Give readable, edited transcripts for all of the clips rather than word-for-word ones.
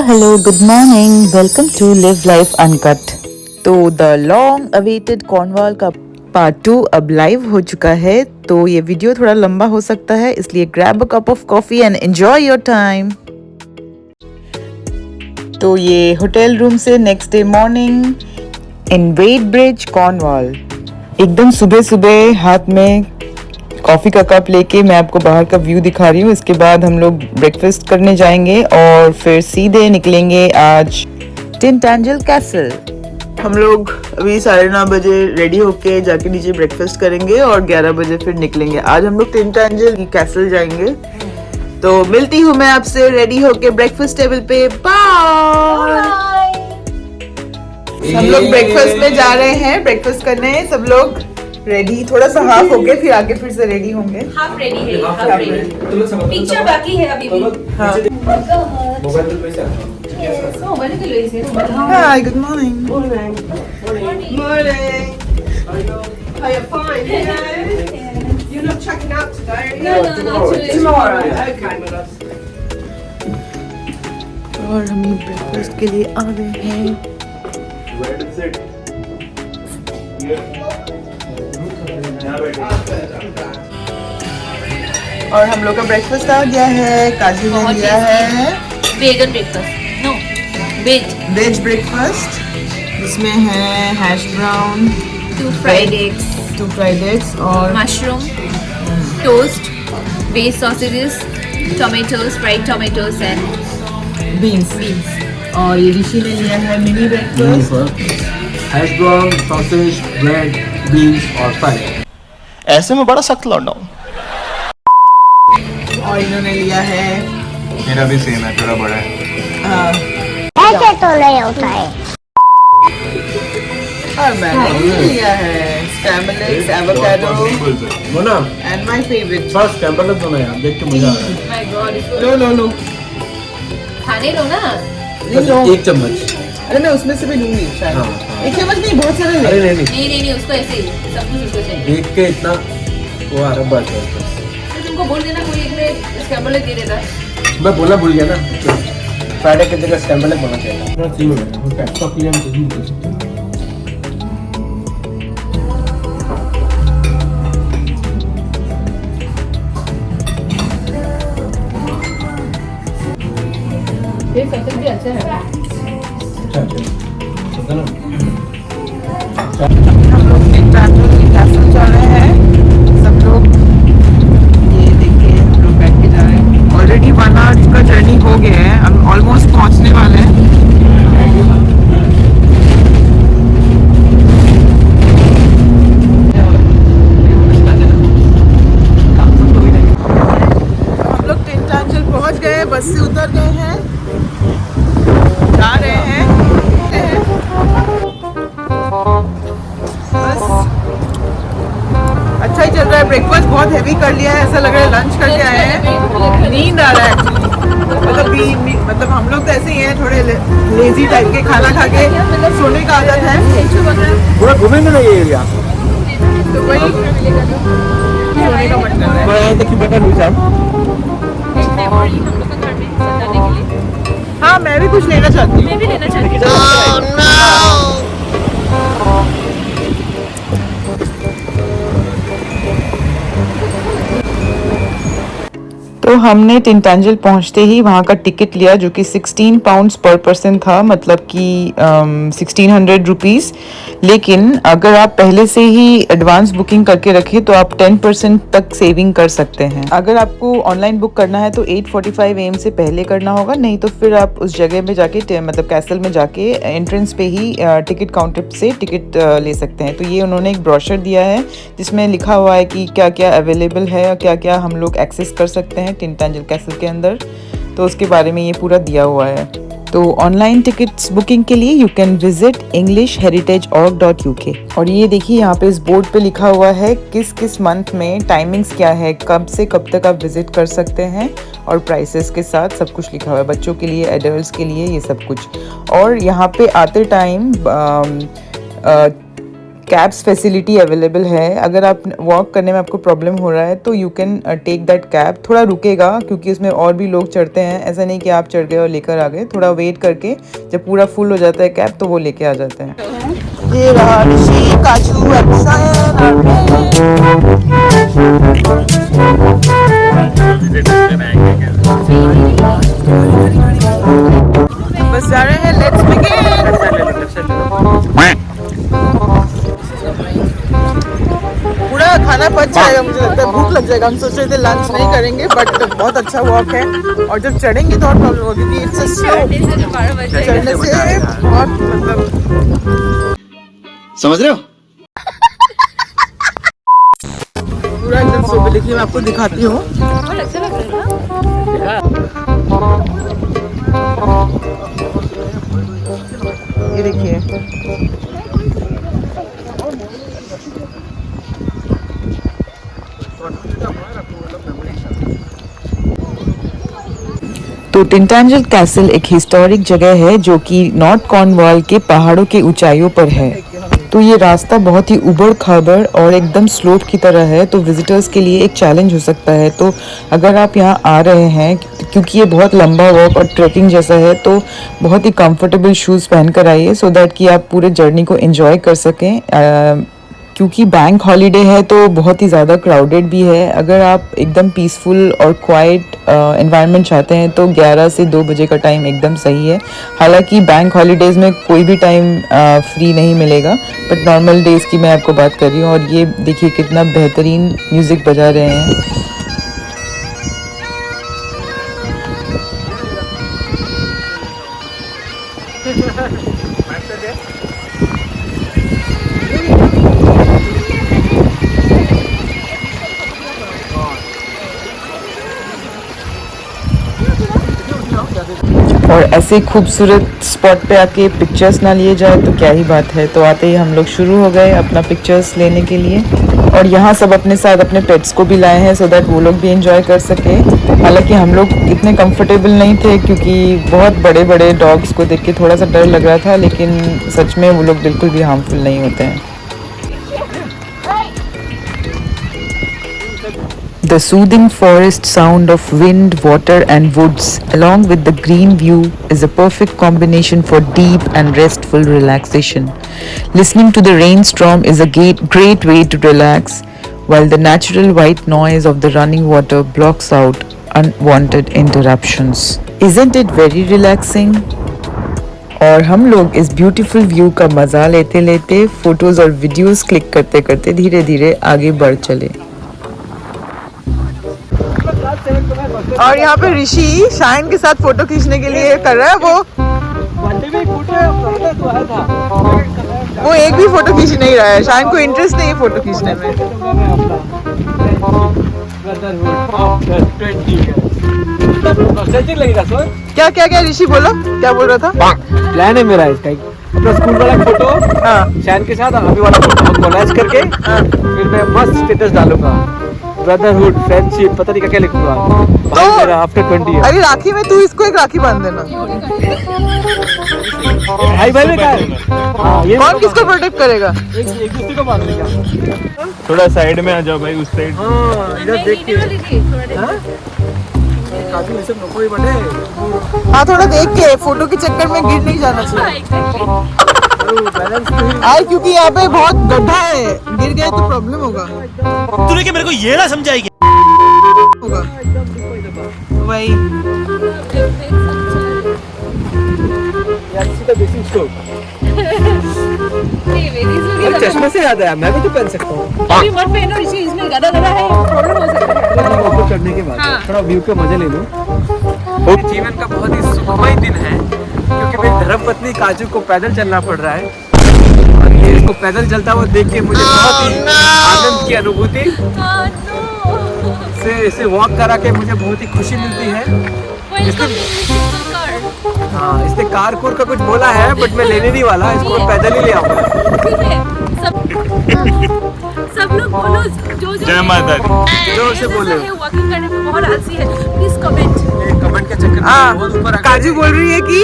Hello, good morning. Welcome to Live Life Uncut. तो the long awaited Cornwall का part 2 अब live हो चुका है, तो ये वीडियो थोड़ा लंबा हो सकता है, इसलिए grab a cup of coffee and enjoy your time. तो ये होटल रूम से नेक्स्ट डे मॉर्निंग इन वेटब्रिज कॉर्नवाल। एकदम सुबह सुबह हाथ में कॉफ़ी का कप लेके मैं आपको बाहर का व्यू दिखा रही हूँ। इसके बाद हम लोग ब्रेकफास्ट करने जाएंगे और फिर सीधे निकलेंगे आज टिंटांजल कैसल। हम लोग अभी 9:30 बजे रेडी होके जाके नीचे ब्रेकफास्ट करेंगे और 11 बजे फिर निकलेंगे। आज हम लोग टिंटांजल कैसल जाएंगे, तो मिलती हूँ मैं आपसे रेडी होके ब्रेकफास्ट टेबल पे। बाय। हम लोग ब्रेकफास्ट में जा रहे हैं, ब्रेकफास्ट करने सब लोग रेडी, थोड़ा सा हाफ हो गए, फिर आगे फिर से रेडी होंगे। हाफ रेडी है, हाफ रेडी। पिक्चर बाकी है अभी भी। हाँ। Hi, good morning. Morning. Morning. Are you fine? You're not checking out today, are you? No, actually. Tomorrow. Okay, my love. और हम ब्रेकफास्ट के लिए आ गए हैं। Where to sit? Here. और हम लोग का ब्रेकफास्ट आ गया है। काजू ने लिया है vegan breakfast, no veg, veg breakfast. इसमें है hash brown, 2 fried eggs, 2 fried eggs और mushroom, toast, base sausages, tomatoes, fried tomatoes and beans. और ये ऋषि ने लिया है mini breakfast, hash brown, sausage, bread, beans और फ्राई। ऐसे में बड़ा सख्त लौट डाउन। और इन्होंने लिया है मेरा भी सेम है, थोड़ा बड़ा है। ऐसे तो नहीं होता है। और मैंने लिया है scrambled eggs, avocado Mona, and my favourite first scramble eggs बनाया, देख के मजा आ रहा है। माय गॉड, लो खाने लो ना। लो। 1 चम्मच। अरे मैं उसमें से भी लूंगी शायद। हाँ। 1 चम्मच नहीं, बहुत सारे अरे ले। नहीं नहीं, उसको ऐसे ही सब कुछ उसको चाहिए। देख के इतना वो आ रहा बस। तो तुमको बोल देना कोई एक में स्क्रैम्बल एग दे देता। मैं बोला भूल गया ना, फ्राइडे की जगह स्क्रैम्बल एग बना चाहिए। ये फैशन भी अच्छा है। हम लोग टिंटांजल कैसल जा रहे हैं सब लोग। ये देखिए हम लोग बैठ के जा रहे हैं। ऑलरेडी 1 आवर का जर्नी हो गया है, हम ऑलमोस्ट पहुंचने वाले हैं। हम लोग टिंटांजल पहुंच गए, बस से उतर गए हैं, जा रहे हैं। बस अच्छा ही चल रहा है। ब्रेकफास्ट बहुत हैवी कर लिया है, ऐसा लग रहा है लंच करके आए हैं। नींद आ रहा है एक्चुअली, मतलब हम लोग तो ऐसे ही हैं, थोड़े लेजी टाइप के, खाना खा के सोने का आदत है। पूरा घूमेंगे ना ये एरिया। तो वही सोने का मन कर रहा है। मैं देखिए बेटा लूज है। हाँ, मैं भी कुछ लेना चाहती हूँ। मैं भी लेना चाहती हूँ। तो हमने टिंटांजल पहुंचते ही वहाँ का टिकट लिया, जो कि 16 पाउंड्स पर पर्सन था, मतलब कि 1600 रुपीज़। लेकिन अगर आप पहले से ही एडवांस बुकिंग करके रखें तो आप 10% तक सेविंग कर सकते हैं। अगर आपको ऑनलाइन बुक करना है तो 8:45 AM से पहले करना होगा, नहीं तो फिर आप उस जगह में जाके, मतलब कैसल में जाके एंट्रेंस पे ही टिकट काउंटर से टिकट ले सकते हैं। तो ये उन्होंने एक ब्रोशर दिया है जिसमें लिखा हुआ है कि क्या क्या अवेलेबल है और क्या क्या हम लोग एक्सेस कर सकते हैं टिंटांजल कैसल के अंदर। तो उसके बारे में ये पूरा दिया हुआ है। तो ऑनलाइन टिकट्स बुकिंग के लिए यू कैन विजिट englishheritageorg.uk। और ये देखिए यहाँ पे इस बोर्ड पे लिखा हुआ है किस किस मंथ में, टाइमिंग्स क्या है, कब से कब तक आप विजिट कर सकते हैं, और प्राइसेस के साथ सब कुछ लिखा हुआ है, बच्चों के लिए, एडल्ट्स के लिए, ये सब कुछ। और यहाँ पे आते टाइम कैब्स फैसिलिटी अवेलेबल है। अगर आप वॉक करने में आपको प्रॉब्लम हो रहा है तो you can take that cab. थोड़ा रुकेगा क्योंकि उसमें और भी लोग चढ़ते हैं, ऐसा नहीं कि आप चढ़ गए और लेकर आ गए। थोड़ा वेट करके जब पूरा फुल हो जाता है कैब तो वो लेके आ जाते हैं। ये रहा ऋषि, काजू, बस जा रहे हैं। Let's begin. पूरा खाना पच जाएगा, मुझे लगता है भूख लग जाएगा। हम सोच रहे थे लंच नहीं करेंगे बट बहुत अच्छा वॉक है और जब चढ़ेंगे तो और प्रॉब्लम होगी क्योंकि इट्स स्लो। चढ़ने से बहुत मतलब समझ रहे हो? पूरा एकदम सो। देखिए मैं आपको दिखाती हूँ। ये देखिए तो टिंटांजल कैसल एक हिस्टोरिक जगह है जो कि नॉर्थ कॉर्नवाल के पहाड़ों के ऊंचाइयों पर है। तो ये रास्ता बहुत ही उबड़ खाबड़ और एकदम स्लोप की तरह है, तो विजिटर्स के लिए एक चैलेंज हो सकता है। तो अगर आप यहाँ आ रहे हैं, क्योंकि ये बहुत लंबा वॉक और ट्रैकिंग जैसा है, तो बहुत ही कंफर्टेबल शूज़ पहन कर आइए सो दैट कि आप पूरे जर्नी को एंजॉय कर सकें। क्योंकि बैंक हॉलीडे है तो बहुत ही ज़्यादा क्राउडेड भी है। अगर आप एकदम पीसफुल और क्वाइट एनवायरनमेंट चाहते हैं तो 11 से 2 बजे का टाइम एकदम सही है। हालांकि बैंक हॉलीडेज़ में कोई भी टाइम फ्री नहीं मिलेगा, बट नॉर्मल डेज़ की मैं आपको बात कर रही हूँ। और ये देखिए कितना बेहतरीन म्यूज़िक बजा रहे हैं। और ऐसे खूबसूरत स्पॉट पे आके पिक्चर्स ना लिए जाए तो क्या ही बात है। तो आते ही हम लोग शुरू हो गए अपना पिक्चर्स लेने के लिए। और यहाँ सब अपने साथ अपने पेट्स को भी लाए हैं सो दैट वो लोग भी एंजॉय कर सके। हालांकि हम लोग इतने कंफर्टेबल नहीं थे क्योंकि बहुत बड़े बड़े डॉग्स को देख के थोड़ा सा डर लग रहा था, लेकिन सच में वो लोग बिल्कुल भी हार्मफुल नहीं होते हैं। The soothing forest sound of wind, water and woods along with the green view is a perfect combination for deep and restful relaxation. Listening to the rainstorm is a great way to relax, while the natural white noise of the running water blocks out unwanted interruptions. Isn't it very relaxing? और हम लोग इस beautiful view का मज़ा लेते लेते photos और videos click करते करते धीरे धीरे आगे बढ़ चले। और यहाँ पे ऋषि शाइन के साथ फोटो खींचने के लिए कर रहा है। वो एक भी फोटो खींच नहीं रहा है। शाइन को इंटरेस्ट नहीं है फोटो खींचने में। क्या क्या क्या ऋषि बोलो, क्या बोल रहा था? प्लान है मेरा इसका अपना स्कूल वाला फोटो शान के साथ अभी वाला फोटो कोलैज करके फिर मैं मस्त स्टेटस डालूंगा। ब्रदरहुड, फ्रेंडशिप, पता नहीं क्या लिखूंगा। भाई मेरा आफ्टर 20 ईयर। अरे राखी में तू इसको एक राखी बांध देना। भाई भाई में क्या है? ये कौन किसको प्रोटेक्ट करेगा? एक दूसरे को बांध देगा। थोड़ा साइड में आ जाओ भाई, उस साइड। इधर देख के काजू ये सब नको ही बने। हाँ थोड़ा देख के, फोटो के चक्कर में गिर नहीं जाना चाहिए। आई क्योंकि यहाँ पे बहुत गड्ढा है, गिर गए तो प्रॉब्लम होगा। तूने क्या मेरे को ये ना समझाएगी? होगा वही। चश्मे से याद आया, मैं भी तो पहन सकता हूँ। मत पहनो ऋषि, इसमें गदा गदा है, प्रॉब्लम हो सकता है। चढ़ने के बाद थोड़ा व्यू का मजा ले लो। जीवन का बहुत ही सुखमय दिन है क्योंकि मेरी धर्मपत्नी काजू को पैदल चलना पड़ रहा है और ये इसको पैदल चलता हुआ देख के मुझे बहुत ही आनंद की अनुभूति से इसे वॉक करा के मुझे बहुत ही खुशी मिलती है। हाँ, इसने कार कोर का कुछ बोला है बट मैं लेने नहीं वाला, इसको पैदल ही ले आऊंगा। ठीक है, सब लोग बोलो जो जय माता दी। जोर से बोले। वॉकिंग करने में बहुत आलसी है, प्लीज कमेंट। कमेंट के चक्कर में बहुत ऊपर आ गए। काजू बोल रही है कि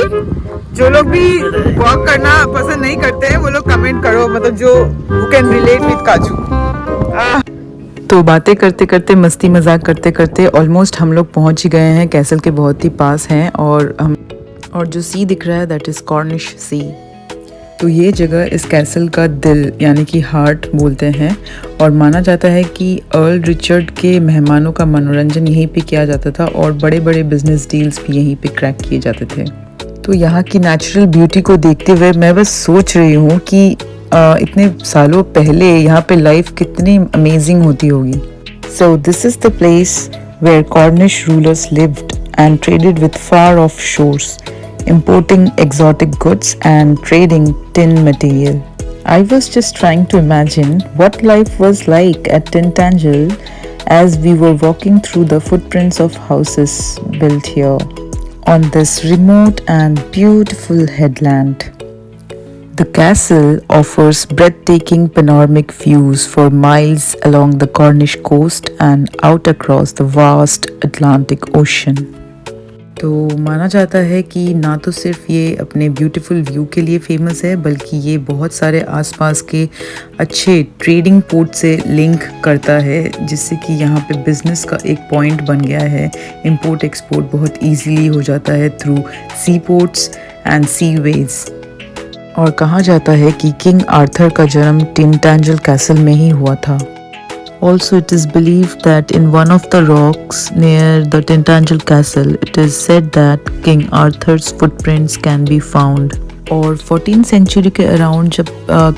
जो लोग भी वॉक करना पसंद नहीं करते हैं वो लोग कमेंट करो, मतलब जो हु कैन रिलेट विद काजू। तो बातें करते करते, मस्ती मजाक करते करते ऑलमोस्ट हम लोग पहुंच ही गए हैं, कैसल के बहुत ही पास हैं। और जो सी दिख रहा है दैट इज़ कॉर्निश सी। तो ये जगह इस कैसल का दिल यानी कि हार्ट बोलते हैं, और माना जाता है कि अर्ल रिचर्ड के मेहमानों का मनोरंजन यहीं पे किया जाता था और बड़े बड़े बिजनेस डील्स भी यहीं पे क्रैक किए जाते थे। तो यहाँ की नेचुरल ब्यूटी को देखते हुए मैं बस सोच रही हूँ कि इतने सालों पहले यहाँ पे लाइफ कितनी अमेजिंग होती होगी। So this is the place where Cornish rulers lived and traded with far off shores, importing exotic goods and trading tin material. I was just trying to imagine what life was like at Tintagel as we were walking through the footprints of houses built here on this remote and beautiful headland. The castle offers breathtaking panoramic views for miles along the Cornish coast and out across the vast Atlantic Ocean. तो माना जाता है कि ना तो सिर्फ ये अपने ब्यूटीफुल व्यू के लिए फेमस है, बल्कि ये बहुत सारे आसपास के अच्छे ट्रेडिंग पोर्ट से लिंक करता है, जिससे कि यहाँ पे बिज़नेस का एक पॉइंट बन गया है। इंपोर्ट एक्सपोर्ट बहुत इजीली हो जाता है through sea ports and sea ways. और कहा जाता है कि किंग आर्थर का जन्म टिंटांजल कैसल में ही हुआ था। Also, it is believed that in one of the rocks near the Tintagel castle, it is said that King Arthur's footprints can be found. और 14th सेंचुरी के अराउंड जब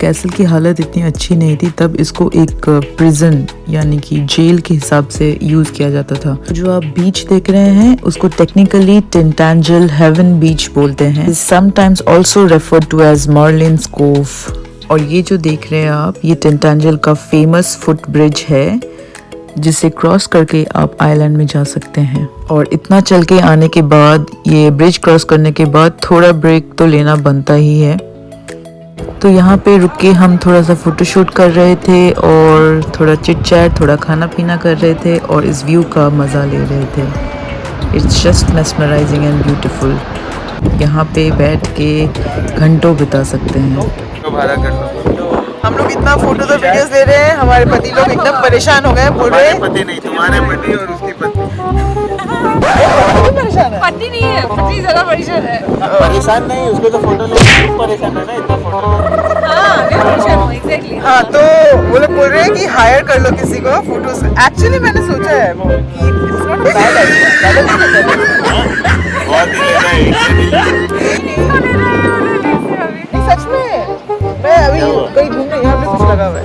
कैसल की हालत इतनी अच्छी नहीं थी, तब इसको एक प्रिजन यानी कि जेल के हिसाब से यूज़ किया जाता था। जो आप बीच देख रहे हैं उसको टेक्निकली टिंटांजल हेवन बीच बोलते हैं, sometimes also referred to as Merlin's Cove. और ये जो देख रहे हैं आप, ये टिंटांजल का फेमस फुट ब्रिज है, जिसे क्रॉस करके आप आइलैंड में जा सकते हैं। और इतना चल के आने के बाद, ये ब्रिज क्रॉस करने के बाद थोड़ा ब्रेक तो लेना बनता ही है। तो यहाँ पे रुक के हम थोड़ा सा फोटोशूट कर रहे थे और थोड़ा चिट चैट, थोड़ा खाना पीना कर रहे थे और इस व्यू का मज़ा ले रहे थे। It's just mesmerising and beautiful. यहाँ पे बैठ के घंटों बिता सकते हैं। हम लोग इतना फोटोज और वीडियोस ले रहे हैं, हमारे पति लोग एकदम परेशान हो गए, बोल रहे हैं पति नहीं, तुम्हारे पति और उसकी पत्नी। परेशान है। पति नहीं है, पति ज़्यादा परेशान है। परेशान नहीं, उसको तो फोटो लेने परेशान है ना, इतना फोटो। हाँ, मैं परेशान हूँ, एग्जैक्टली। हाँ, तो वो लोग बोल रहे हैं कि हायर कर लो किसी को फोटोज। एक्चुअली मैंने सोचा है वो कि it's not a bad idea. सच में मैं अभी कहीं घूमने यहाँ पे कुछ लगा हुआ है,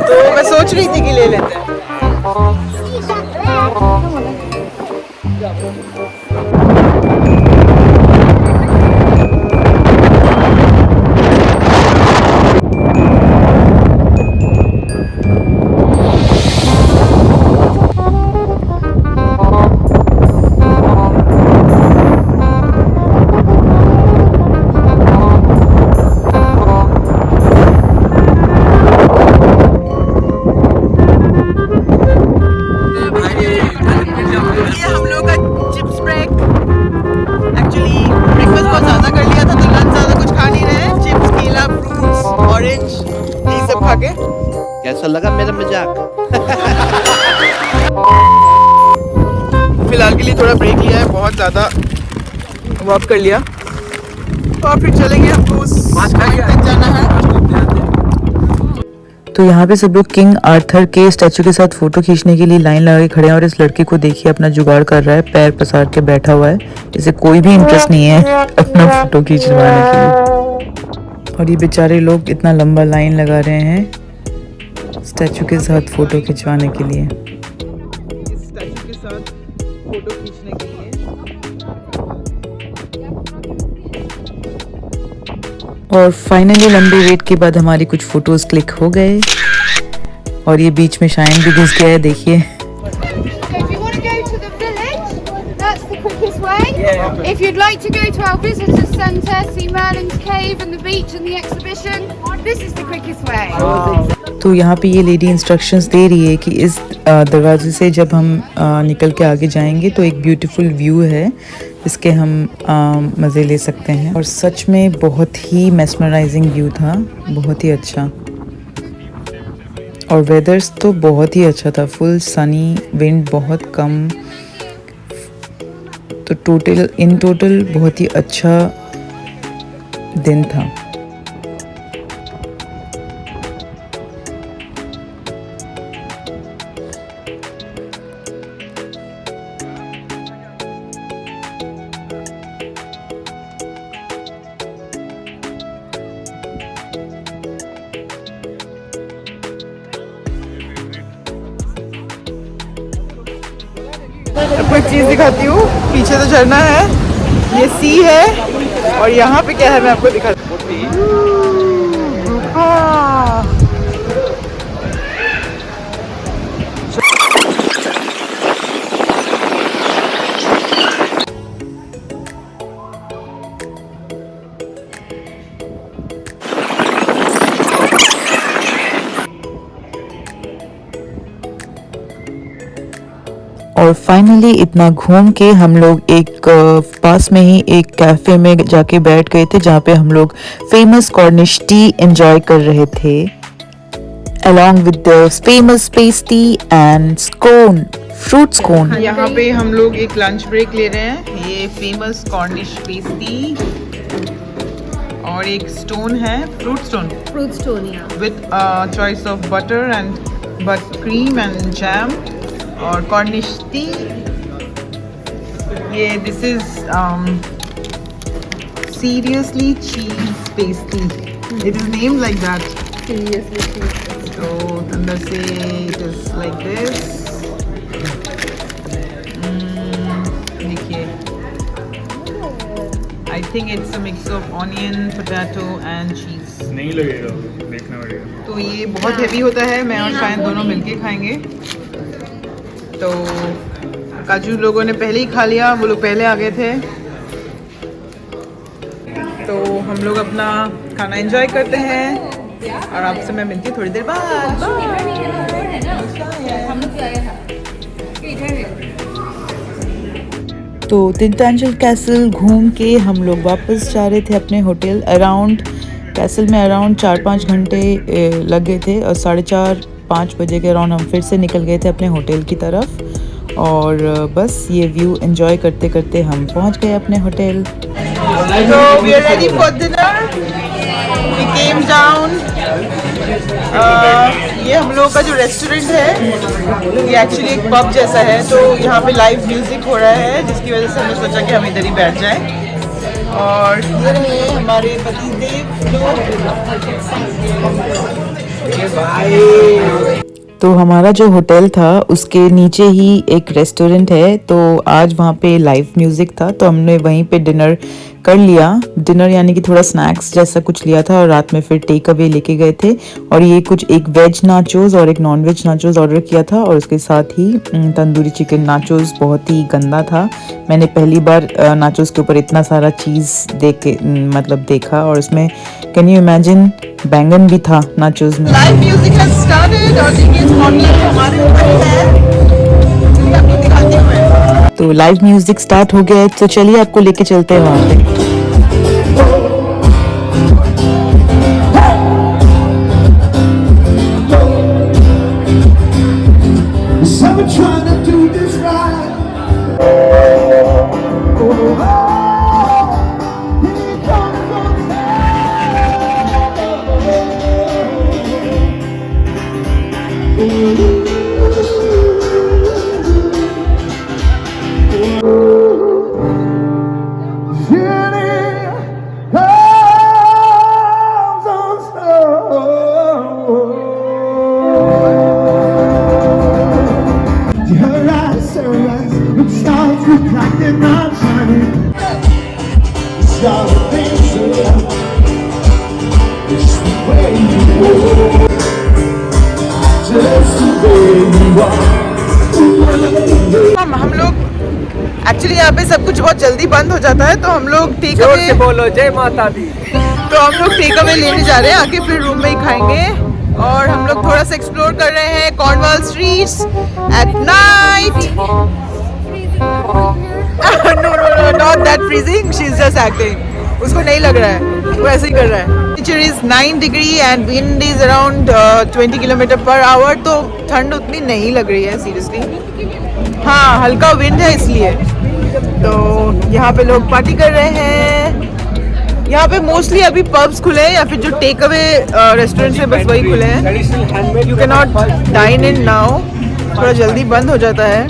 तो मैं सोच रही थी कि ले लेते हैं। कैसा लगा मेरा मजाक? फिलहाल के लिए थोड़ा ब्रेक लिया है, बहुत ज़्यादा वॉक कर लिया, और फिर चलेंगे, हमको उस तक जाना है। तो यहाँ पे सब लोग किंग आर्थर के स्टैचू के साथ फोटो खींचने के लिए लाइन लगा के खड़े हैं, और इस लड़के को देखिए अपना जुगाड़ कर रहा है, पैर पसार के बैठा हुआ है, इसे कोई भी इंटरेस्ट नहीं है अपना फोटो खींचवाने के लिए। और ये बेचारे लोग इतना लंबा लाइन लगा रहे हैं स्टैचू के साथ फोटो खिंचवाने के लिए। स्टैचू के साथ फोटो खींचने के लिए। और फाइनली लंबे वेट के बाद हमारी कुछ फोटोज क्लिक हो गए, और ये बीच में शाइन भी घुस गया है, देखिए। If you'd like to go to our visitor centre, see Merlin's Cave and the beach and the exhibition, this is the quickest way. तो यहाँ पे ये लेडी इंस्ट्रक्शंस दे रही है कि इस दरवाजे से जब हम निकल के आगे जाएंगे तो एक ब्यूटीफुल व्यू है इसके हम मज़े ले सकते हैं। और सच में बहुत ही मेस्मराइजिंग व्यू था, बहुत ही अच्छा। और वेदर्स तो बहुत ही अच्छा था, फुल सनी, विंड बहुत कम, तो इन टोटल बहुत ही अच्छा दिन था। आपको एक चीज़ दिखाती हूँ, पीछे तो झरना है, ये सी है, और यहाँ पे क्या है मैं आपको दिखाती हूँ। और फाइनली इतना घूम के हम लोग एक पास में ही एक कैफ़े में जाके बैठ गए थे, जहाँ पे हम लोग फेमस कॉर्निश टी एंजॉय कर रहे थे, along with the famous pasty and scone, fruit scone. यहाँ पे हम लोग एक लंच ब्रेक ले रहे हैं। ये फेमस कॉर्निश पेस्ट्री और एक स्टोन है, fruit stone with choice of butter and cream and jam और कॉर्निश टी। ये दिस इज सीरियसली चीज pastry, it is named like that. तो अंदर से इट इज लाइक दिस, देखिए, I think it's a mix of onion, potato and चीज। नहीं लगेगा, देखना पड़ेगा। तो ये बहुत हेवी होता है, मैं और शायद दोनों मिलके खाएंगे। तो काजू लोगों ने पहले ही खा लिया, वो लोग पहले आ गए थे। तो हम लोग अपना खाना एंजॉय करते हैं और आपसे मैं मिलती हूँ थोड़ी देर बाद। तो तिंतांजल कैसल घूम के हम लोग वापस जा रहे थे अपने होटल। कैसल में अराउंड 4-5 घंटे लग गए थे और 4:30-5 बजे के अराउंड हम फिर से निकल गए थे अपने होटल की तरफ। और बस ये व्यू एंजॉय करते करते हम पहुंच गए अपने hotel. So we are ready for dinner. We came down. ये हम लोगों का जो रेस्टोरेंट है ये एक्चुअली एक पब जैसा है, तो यहाँ पे लाइव म्यूजिक हो रहा है, जिसकी वजह से हमने सोचा कि हम इधर ही बैठ जाएं। और ये रहे हमारे पतिदेव लोग। तो हमारा जो होटल था उसके नीचे ही एक रेस्टोरेंट है, तो आज वहाँ पे लाइव म्यूज़िक था, तो हमने वहीं पे डिनर कर लिया। डिनर यानी कि थोड़ा स्नैक्स जैसा कुछ लिया था और रात में फिर टेक अवे लेके गए थे। और ये कुछ एक वेज नाचोस और एक नॉन वेज नाचोस ऑर्डर किया था, और उसके साथ ही तंदूरी चिकन नाचोस बहुत ही गंदा था। मैंने पहली बार नाचोस के ऊपर इतना सारा चीज़ देखा, और उसमें कैन यू इमेजिन बैंगन भी था नाचोस में। लाइव म्यूजिक हैज स्टार्टेड और देखिए स्पॉटलाइट हमारे ऊपर है, चलिए आपको दिखाते हैं। तो लाइव म्यूजिक स्टार्ट हो गया है, तो चलिए आपको लेके चलते हैं वहाँ पे। हम लोग एक्चुअली यहाँ पे सब कुछ बहुत जल्दी बंद हो जाता है, तो हम लोग टेक जोर अवे, से बोलो जय माता दी। तो हम लोग टेक अवे लेने जा रहे हैं, आके फिर रूम में ही खाएंगे। और हम लोग थोड़ा सा एक्सप्लोर कर रहे हैं Cornwall streets at night. no, not that freezing. She's just acting. उसको नहीं लग रहा है, वो ऐसे ही कर रहा है. Temperature is 9 degree and wind is around 20 km/h. तो ठंड उतनी नहीं लग रही है seriously. हाँ, हल्का विंड है इसलिए. तो यहाँ पे लोग पार्टी कर रहे हैं. यहाँ पे मोस्टली अभी पब्स खुले हैं या फिर जो टेक अवे रेस्टोरेंट्स है बस वही खुले हैं. You can not dine in now. थोड़ा जल्दी बंद हो जाता है,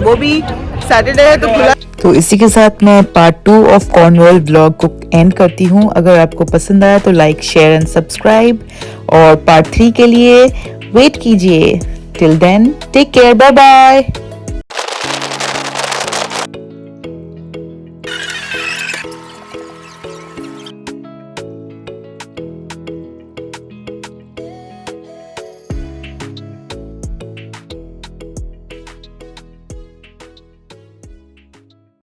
वो भी सैटरडे है तो खुला. तो इसी के साथ मैं पार्ट 2 ऑफ कॉर्नवॉल व्लॉग को एंड करती हूँ. अगर आपको पसंद आया तो लाइक, शेयर एंड सब्सक्राइब, और पार्ट 3 के लिए वेट कीजिए. Till then take care, bye bye.